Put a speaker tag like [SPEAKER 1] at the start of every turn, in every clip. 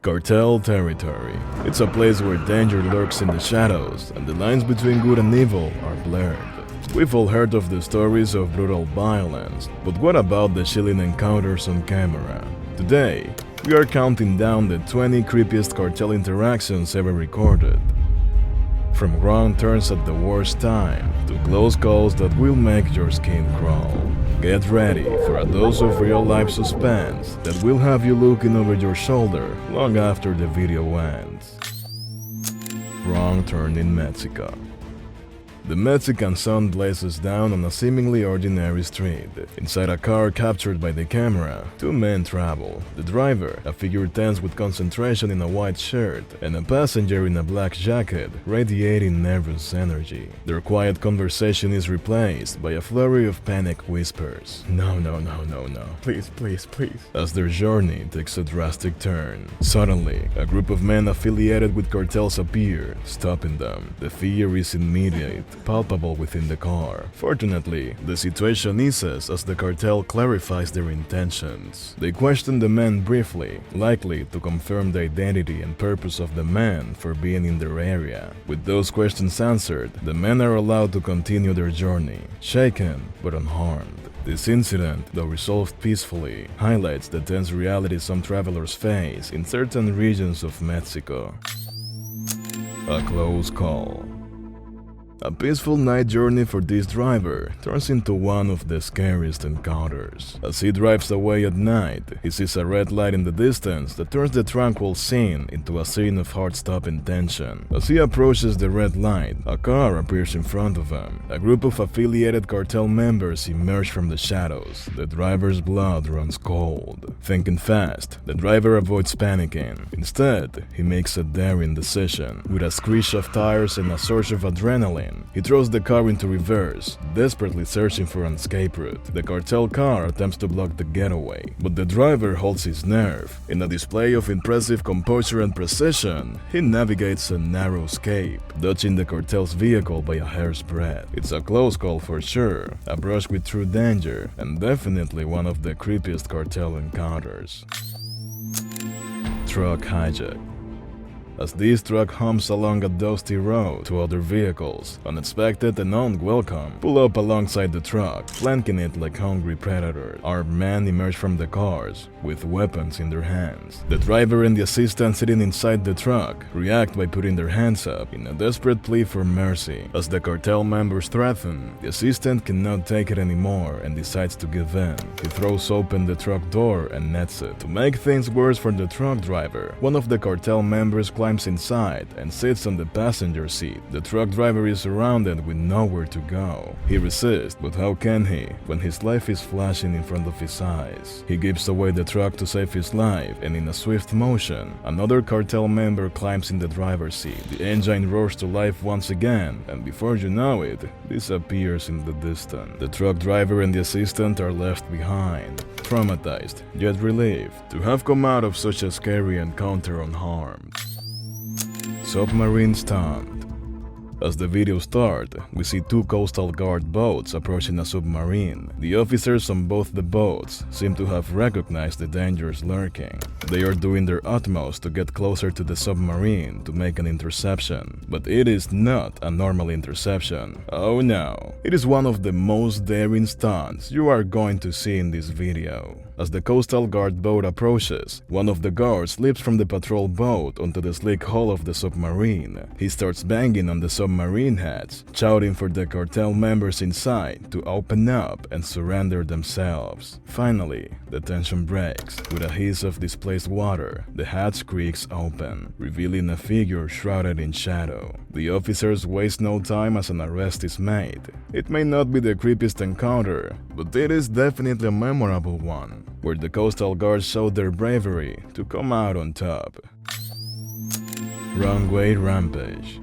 [SPEAKER 1] Cartel territory. It's a place where danger lurks in the shadows, and the lines between good and evil are blurred. We've all heard of the stories of brutal violence, but what about the chilling encounters on camera? Today, we are counting down the 20 creepiest cartel interactions ever recorded. From wrong turns at the worst time, to close calls that will make your skin crawl. Get ready for a dose of real-life suspense that will have you looking over your shoulder long after the video ends. Wrong turn in Mexico. The Mexican sun blazes down on a seemingly ordinary street. Inside a car captured by the camera, two men travel. The driver, a figure tense with concentration in a white shirt, and a passenger in a black jacket, radiating nervous energy. Their quiet conversation is replaced by a flurry of panic whispers. No, please, please, please. As their journey takes a drastic turn. Suddenly, a group of men affiliated with cartels appear, stopping them. The fear is immediate, palpable within the car. Fortunately, the situation eases as the cartel clarifies their intentions. They question the men briefly, likely to confirm the identity and purpose of the man for being in their area. With those questions answered, the men are allowed to continue their journey, shaken but unharmed. This incident, though resolved peacefully, highlights the tense reality some travelers face in certain regions of Mexico. A close call. A peaceful night journey for this driver turns into one of the scariest encounters. As he drives away at night, he sees a red light in the distance that turns the tranquil scene into a scene of heart-stopping tension. As he approaches the red light, a car appears in front of him. A group of affiliated cartel members emerge from the shadows. The driver's blood runs cold. Thinking fast, the driver avoids panicking. Instead, he makes a daring decision. With a screech of tires and a surge of adrenaline, he throws the car into reverse, desperately searching for an escape route. The cartel car attempts to block the getaway, but the driver holds his nerve. In a display of impressive composure and precision, he navigates a narrow escape, dodging the cartel's vehicle by a hair's breadth. It's a close call for sure, a brush with true danger, and definitely one of the creepiest cartel encounters. Truck hijack. As this truck hums along a dusty road, two other vehicles, unexpected and unwelcome, pull up alongside the truck, flanking it like hungry predators. Armed men emerge from the cars, with weapons in their hands. The driver and the assistant sitting inside the truck react by putting their hands up in a desperate plea for mercy. As the cartel members threaten, the assistant cannot take it anymore and decides to give in. He throws open the truck door and nets it. To make things worse for the truck driver, one of the cartel members climbs inside and sits on the passenger seat. The truck driver is surrounded with nowhere to go. He resists, but how can he when his life is flashing in front of his eyes? He gives away the truck to save his life, and in a swift motion, another cartel member climbs in the driver's seat. The engine roars to life once again, and before you know it, disappears in the distance. The truck driver and the assistant are left behind, traumatized yet relieved to have come out of such a scary encounter unharmed. Submarine stunt. As the video starts, we see two Coastal Guard boats approaching a submarine. The officers on both the boats seem to have recognized the dangers lurking. They are doing their utmost to get closer to the submarine to make an interception. But it is not a normal interception. Oh no, it is one of the most daring stunts you are going to see in this video. As the Coastal Guard boat approaches, one of the guards leaps from the patrol boat onto the sleek hull of the submarine. He starts banging on the submarine hatch, shouting for the cartel members inside to open up and surrender themselves. Finally, the tension breaks. With a hiss of displaced water, the hatch creaks open, revealing a figure shrouded in shadow. The officers waste no time as an arrest is made. It may not be the creepiest encounter, but it is definitely a memorable one, where the Coastal Guards showed their bravery to come out on top. Runway rampage.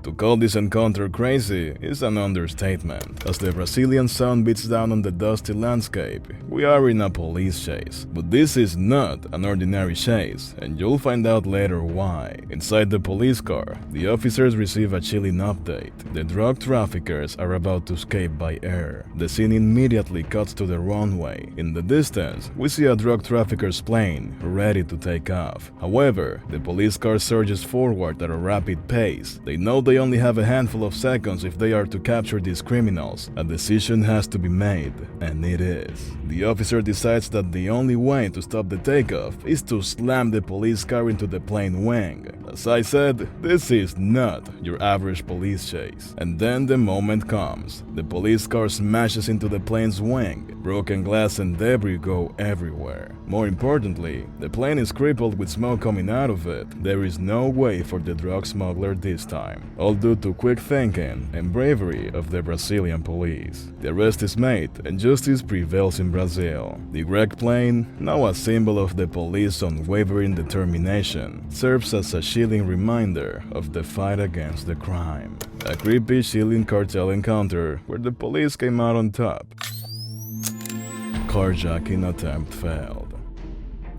[SPEAKER 1] To call this encounter crazy is an understatement. As the Brazilian sun beats down on the dusty landscape, we are in a police chase. But this is not an ordinary chase, and you'll find out later why. Inside the police car, the officers receive a chilling update. The drug traffickers are about to escape by air. The scene immediately cuts to the runway. In the distance, we see a drug trafficker's plane, ready to take off. However, the police car surges forward at a rapid pace. They know they only have a handful of seconds if they are to capture these criminals. A decision has to be made, and it is. The officer decides that the only way to stop the takeoff is to slam the police car into the plane wing. As I said, this is not your average police chase. And then the moment comes. The police car smashes into the plane's wing. Broken glass and debris go everywhere. More importantly, the plane is crippled with smoke coming out of it. There is no way for the drug smuggler this time, all due to quick thinking and bravery of the Brazilian police. The arrest is made and justice prevails in Brazil. The wrecked plane, now a symbol of the police's unwavering determination, serves as a chilling reminder of the fight against the crime. A creepy, chilling cartel encounter where the police came out on top. Carjacking attempt failed.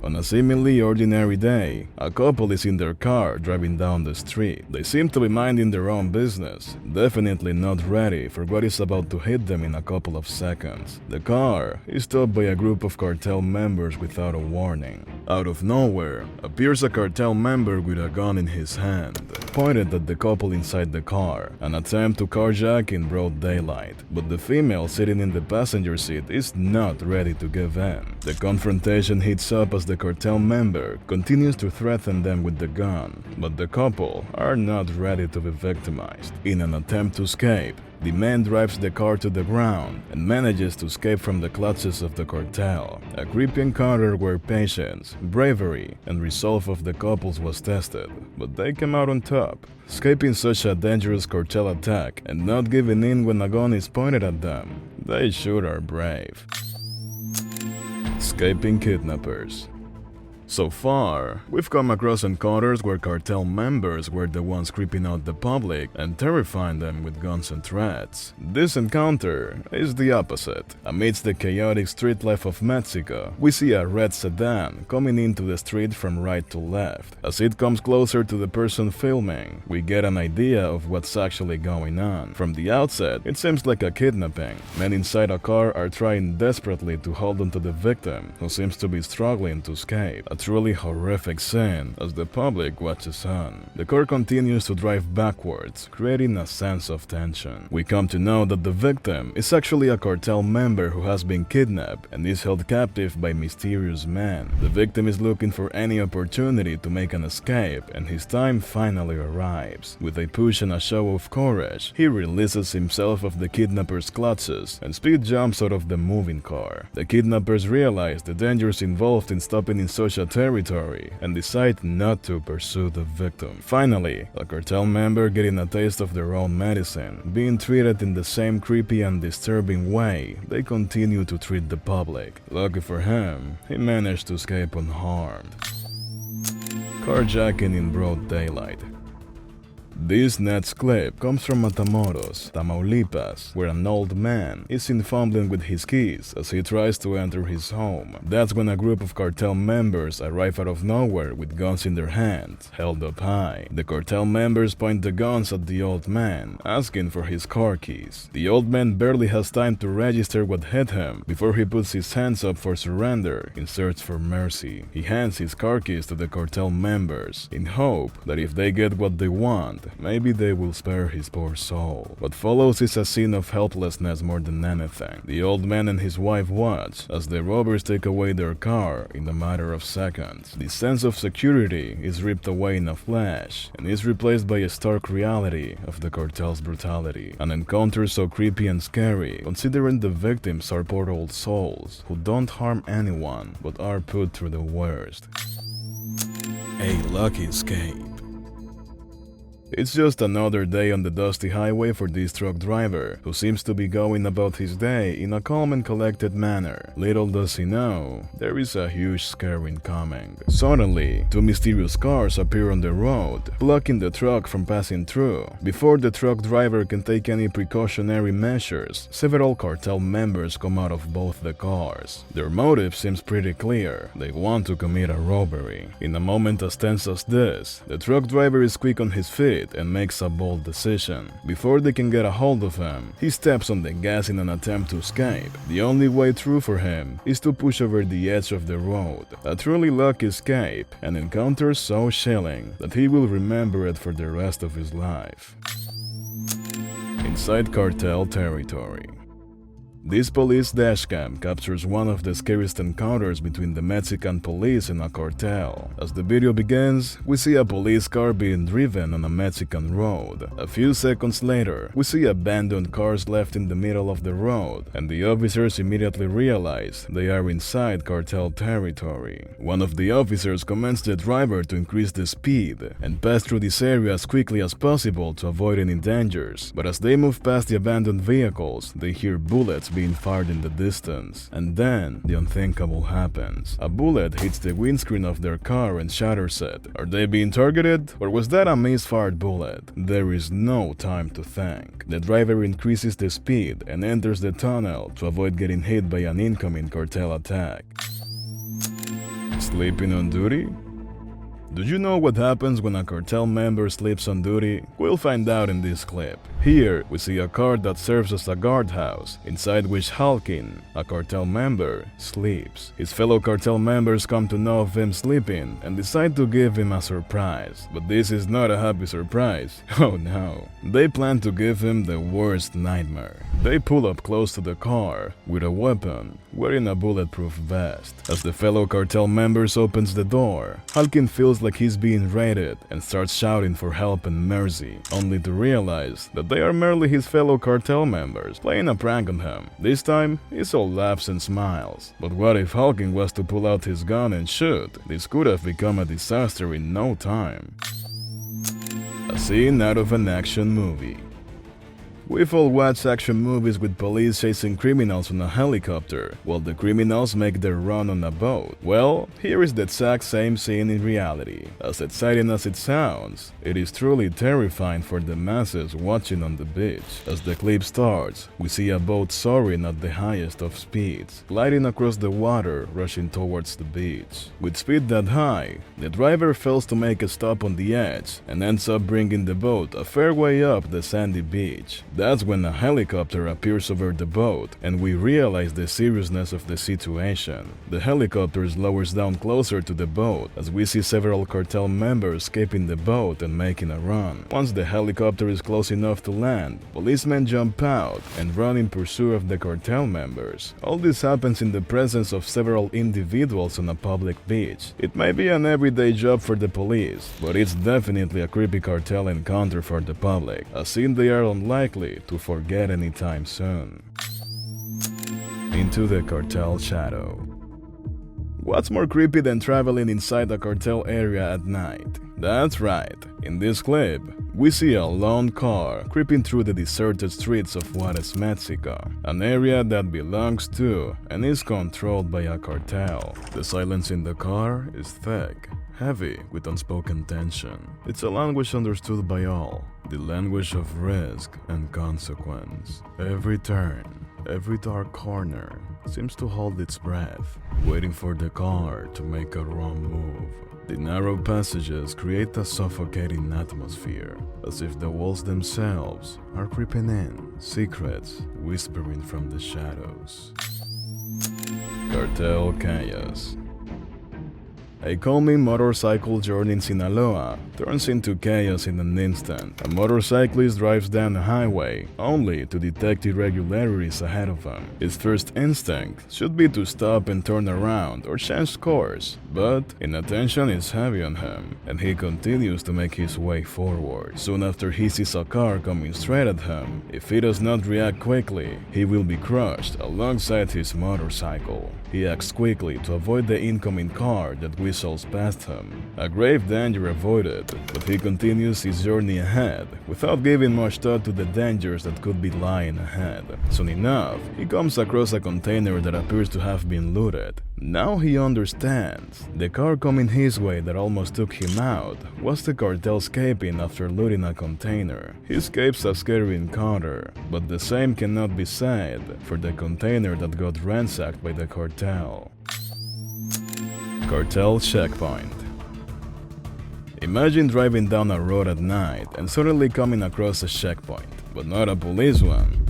[SPEAKER 1] On a seemingly ordinary day, a couple is in their car driving down the street. They seem to be minding their own business, definitely not ready for what is about to hit them in a couple of seconds. The car is stopped by a group of cartel members without a warning. Out of nowhere, appears a cartel member with a gun in his hand, pointed at the couple inside the car, an attempt to carjack in broad daylight. But the female sitting in the passenger seat is not ready to give in. The confrontation heats up as the cartel member continues to threaten them with the gun, but the couple are not ready to be victimized. In an attempt to escape, the man drives the car to the ground and manages to escape from the clutches of the cartel. A creepy encounter where patience, bravery, and resolve of the couples was tested, but they came out on top. Escaping such a dangerous cartel attack and not giving in when a gun is pointed at them, they sure are brave. Escaping kidnappers. So far, we've come across encounters where cartel members were the ones creeping out the public and terrifying them with guns and threats. This encounter is the opposite. Amidst the chaotic street life of Mexico, we see a red sedan coming into the street from right to left. As it comes closer to the person filming, we get an idea of what's actually going on. From the outset, it seems like a kidnapping. Men inside a car are trying desperately to hold onto the victim, who seems to be struggling to escape. A truly horrific scene as the public watches on. The car continues to drive backwards, creating a sense of tension. We come to know that the victim is actually a cartel member who has been kidnapped and is held captive by mysterious men. The victim is looking for any opportunity to make an escape, and his time finally arrives. With a push and a show of courage, he releases himself of the kidnapper's clutches and speed jumps out of the moving car. The kidnappers realize the dangers involved in stopping in such a territory and decide not to pursue the victim. Finally, a cartel member getting a taste of their own medicine, being treated in the same creepy and disturbing way they continue to treat the public. Lucky for him, he managed to escape unharmed. Carjacking in broad daylight. This next clip comes from Matamoros, Tamaulipas, where an old man is seen fumbling with his keys as he tries to enter his home. That's when a group of cartel members arrive out of nowhere with guns in their hands, held up high. The cartel members point the guns at the old man, asking for his car keys. The old man barely has time to register what hit him before he puts his hands up for surrender in search for mercy. He hands his car keys to the cartel members in hope that if they get what they want, maybe they will spare his poor soul. What follows is a scene of helplessness more than anything. The old man and his wife watch as the robbers take away their car in a matter of seconds. The sense of security is ripped away in a flash and is replaced by a stark reality of the cartel's brutality. An encounter so creepy and scary, considering the victims are poor old souls who don't harm anyone but are put through the worst. A lucky escape. It's just another day on the dusty highway for this truck driver, who seems to be going about his day in a calm and collected manner. Little does he know, there is a huge scare incoming. Suddenly, two mysterious cars appear on the road, blocking the truck from passing through. Before the truck driver can take any precautionary measures, several cartel members come out of both the cars. Their motive seems pretty clear. They want to commit a robbery. In a moment as tense as this, the truck driver is quick on his feet and makes a bold decision. Before they can get a hold of him, he steps on the gas in an attempt to escape. The only way through for him is to push over the edge of the road. A truly lucky escape, an encounter so chilling that he will remember it for the rest of his life. Inside cartel territory. This police dashcam captures one of the scariest encounters between the Mexican police and a cartel. As the video begins, we see a police car being driven on a Mexican road. A few seconds later, we see abandoned cars left in the middle of the road, and the officers immediately realize they are inside cartel territory. One of the officers commands the driver to increase the speed and pass through this area as quickly as possible to avoid any dangers. But as they move past the abandoned vehicles, they hear bullets being fired in the distance, and then the unthinkable happens. A bullet hits the windscreen of their car and shatters it. Are they being targeted, or was that a misfired bullet? There is no time to think. The driver increases the speed and enters the tunnel to avoid getting hit by an incoming cartel attack. Sleeping on duty? Do you know what happens when a cartel member sleeps on duty? We'll find out in this clip. Here, we see a car that serves as a guardhouse, inside which Halkin, a cartel member, sleeps. His fellow cartel members come to know of him sleeping and decide to give him a surprise. But this is not a happy surprise. Oh no. They plan to give him the worst nightmare. They pull up close to the car with a weapon, wearing a bulletproof vest. As the fellow cartel members opens the door, Halkin feels like he's being raided and starts shouting for help and mercy, only to realize that they are merely his fellow cartel members playing a prank on him. This time, he's all laughs and smiles. But what if Halkin was to pull out his gun and shoot? This could have become a disaster in no time. A scene out of an action movie. We've all watched action movies with police chasing criminals on a helicopter, while the criminals make their run on a boat. Well, here is the exact same scene in reality. As exciting as it sounds, it is truly terrifying for the masses watching on the beach. As the clip starts, we see a boat soaring at the highest of speeds, gliding across the water, rushing towards the beach. With speed that high, the driver fails to make a stop on the edge and ends up bringing the boat a fair way up the sandy beach. That's when a helicopter appears over the boat, and we realize the seriousness of the situation. The helicopter lowers down closer to the boat, as we see several cartel members escaping the boat and making a run. Once the helicopter is close enough to land, policemen jump out and run in pursuit of the cartel members. All this happens in the presence of several individuals on a public beach. It may be an everyday job for the police, but it's definitely a creepy cartel encounter for the public, a scene they are unlikely to forget anytime soon. Into the cartel shadow. What's more creepy than traveling inside a cartel area at night? That's right. In this clip, we see a lone car creeping through the deserted streets of Juarez, Mexico, an area that belongs to and is controlled by a cartel. The silence in the car is thick, heavy with unspoken tension. It's a language understood by all, the language of risk and consequence. Every turn, every dark corner seems to hold its breath, waiting for the car to make a wrong move. The narrow passages create a suffocating atmosphere, as if the walls themselves are creeping in, secrets whispering from the shadows. Cartel chaos. A calming motorcycle journey in Sinaloa turns into chaos in an instant. A motorcyclist drives down a highway, only to detect irregularities ahead of him. His first instinct should be to stop and turn around or change course, but inattention is heavy on him, and he continues to make his way forward. Soon after he sees a car coming straight at him, if he does not react quickly, he will be crushed alongside his motorcycle. He acts quickly to avoid the incoming car that will whistles past him. A grave danger avoided, but he continues his journey ahead, without giving much thought to the dangers that could be lying ahead. Soon enough, he comes across a container that appears to have been looted. Now he understands. The car coming his way that almost took him out was the cartel escaping after looting a container. He escapes a scary encounter, but the same cannot be said for the container that got ransacked by the cartel. Cartel checkpoint. Imagine driving down a road at night and suddenly coming across a checkpoint, but not a police one.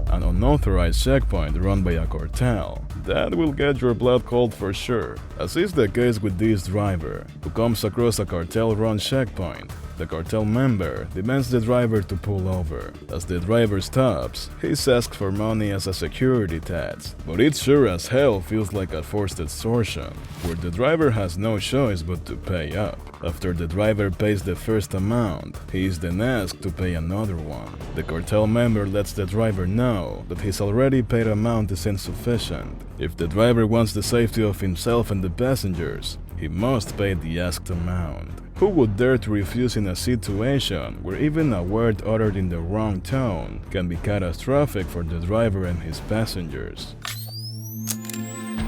[SPEAKER 1] An unauthorized checkpoint run by a cartel. That will get your blood cold for sure, as is the case with this driver, who comes across a cartel-run checkpoint. The cartel member demands the driver to pull over. As the driver stops, he's asked for money as a security tax, but it sure as hell feels like a forced extortion, where the driver has no choice but to pay up. After the driver pays the first amount, he is then asked to pay another one. The cartel member lets the driver know that his already paid amount is insufficient. If the driver wants the safety of himself and the passengers, he must pay the asked amount. Who would dare to refuse in a situation where even a word uttered in the wrong tone can be catastrophic for the driver and his passengers?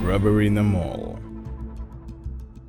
[SPEAKER 1] Robbery in a mall.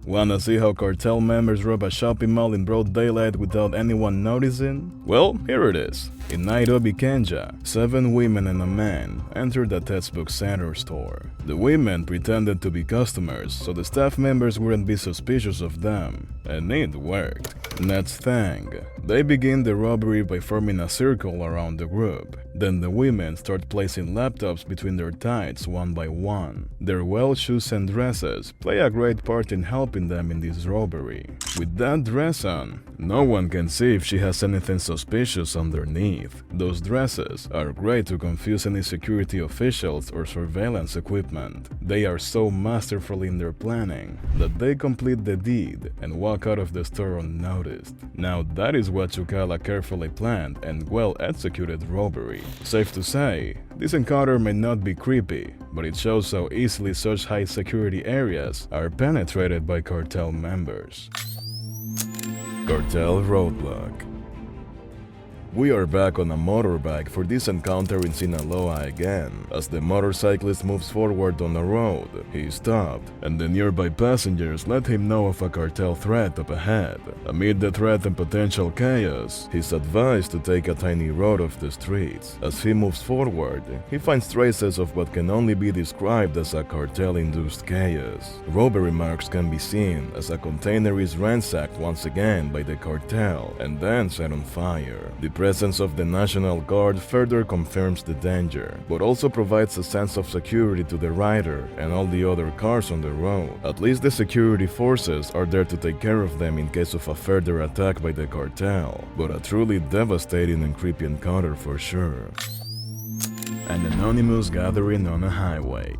[SPEAKER 1] Wanna see how cartel members rob a shopping mall in broad daylight without anyone noticing? Well, here it is. In Nairobi, Kenya, 7 women and a man entered a textbook center store. The women pretended to be customers so the staff members wouldn't be suspicious of them, and it worked. Next thing, they begin the robbery by forming a circle around the group. Then the women start placing laptops between their tights one by one. Their well shoes and dresses play a great part in helping them in this robbery. With that dress on, no one can see if she has anything suspicious underneath. Those dresses are great to confuse any security officials or surveillance equipment. They are so masterful in their planning that they complete the deed and walk out of the store unnoticed. Now that is what you call a carefully planned and well-executed robbery. Safe to say, this encounter may not be creepy, but it shows how easily such high security areas are penetrated by cartel members. Cartel roadblock. We are back on a motorbike for this encounter in Sinaloa again. As the motorcyclist moves forward on the road, he stopped, and the nearby passengers let him know of a cartel threat up ahead. Amid the threat and potential chaos, he's advised to take a tiny road off the streets. As he moves forward, he finds traces of what can only be described as a cartel-induced chaos. Robbery marks can be seen as a container is ransacked once again by the cartel and then set on fire. The presence of the National Guard further confirms the danger, but also provides a sense of security to the rider and all the other cars on the road. At least the security forces are there to take care of them in case of a further attack by the cartel, but a truly devastating and creepy encounter for sure. An anonymous gathering on a highway.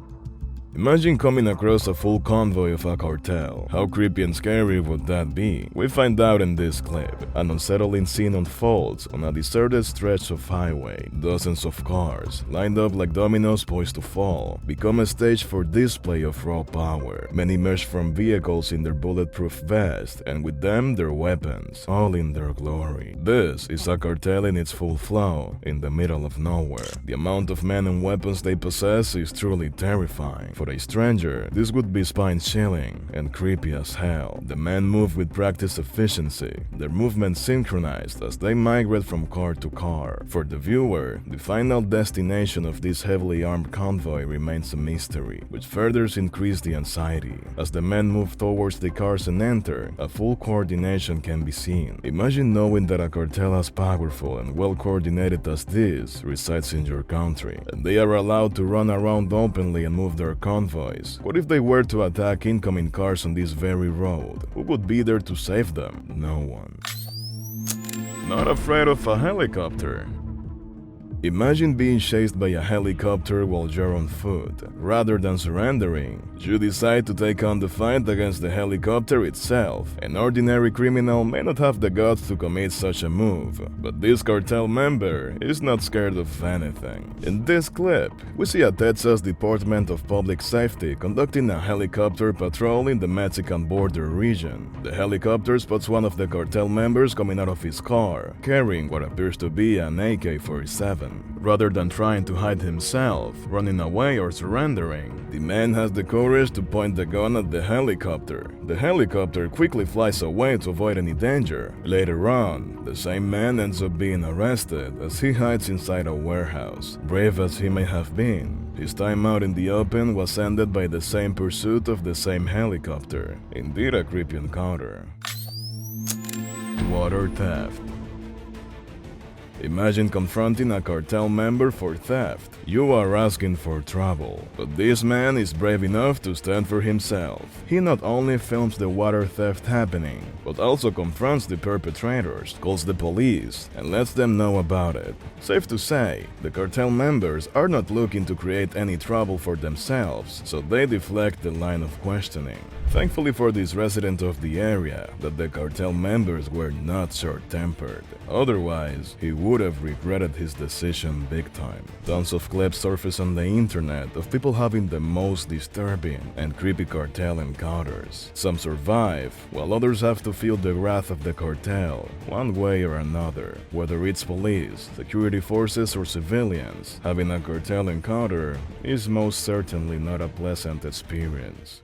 [SPEAKER 1] Imagine coming across a full convoy of a cartel. How creepy and scary would that be? We find out in this clip. An unsettling scene unfolds on a deserted stretch of highway. Dozens of cars, lined up like dominoes poised to fall, become a stage for display of raw power. Men emerge from vehicles in their bulletproof vests, and with them their weapons, all in their glory. This is a cartel in its full flow, in the middle of nowhere. The amount of men and weapons they possess is truly terrifying. For a stranger, this would be spine-chilling and creepy as hell. The men move with practiced efficiency, their movements synchronized as they migrate from car to car. For the viewer, the final destination of this heavily armed convoy remains a mystery, which further increases the anxiety. As the men move towards the cars and enter, a full coordination can be seen. Imagine knowing that a cartel as powerful and well-coordinated as this resides in your country, and they are allowed to run around openly and move their convoys. What if they were to attack incoming cars on this very road? Who would be there to save them? No one. Not afraid of a helicopter. Imagine being chased by a helicopter while you're on foot. Rather than surrendering, you decide to take on the fight against the helicopter itself. An ordinary criminal may not have the guts to commit such a move, but this cartel member is not scared of anything. In this clip, we see a Texas Department of Public Safety conducting a helicopter patrol in the Mexican border region. The helicopter spots one of the cartel members coming out of his car, carrying what appears to be an AK-47. Rather than trying to hide himself, running away or surrendering, the man has the courage to point the gun at the helicopter. The helicopter quickly flies away to avoid any danger. Later on, the same man ends up being arrested as he hides inside a warehouse. Brave as he may have been, his time out in the open was ended by the same pursuit of the same helicopter. Indeed a creepy encounter. Water theft. Imagine confronting a cartel member for theft. You are asking for trouble, but this man is brave enough to stand for himself. He not only films the water theft happening, but also confronts the perpetrators, calls the police, and lets them know about it. Safe to say, the cartel members are not looking to create any trouble for themselves, so they deflect the line of questioning. Thankfully for this resident of the area, that the cartel members were not short-tempered. Otherwise, he would have regretted his decision big time. Tons of clips surface on the internet of people having the most disturbing and creepy cartel encounters. Some survive, while others have to feel the wrath of the cartel, one way or another. Whether it's police, security forces, or civilians, having a cartel encounter is most certainly not a pleasant experience.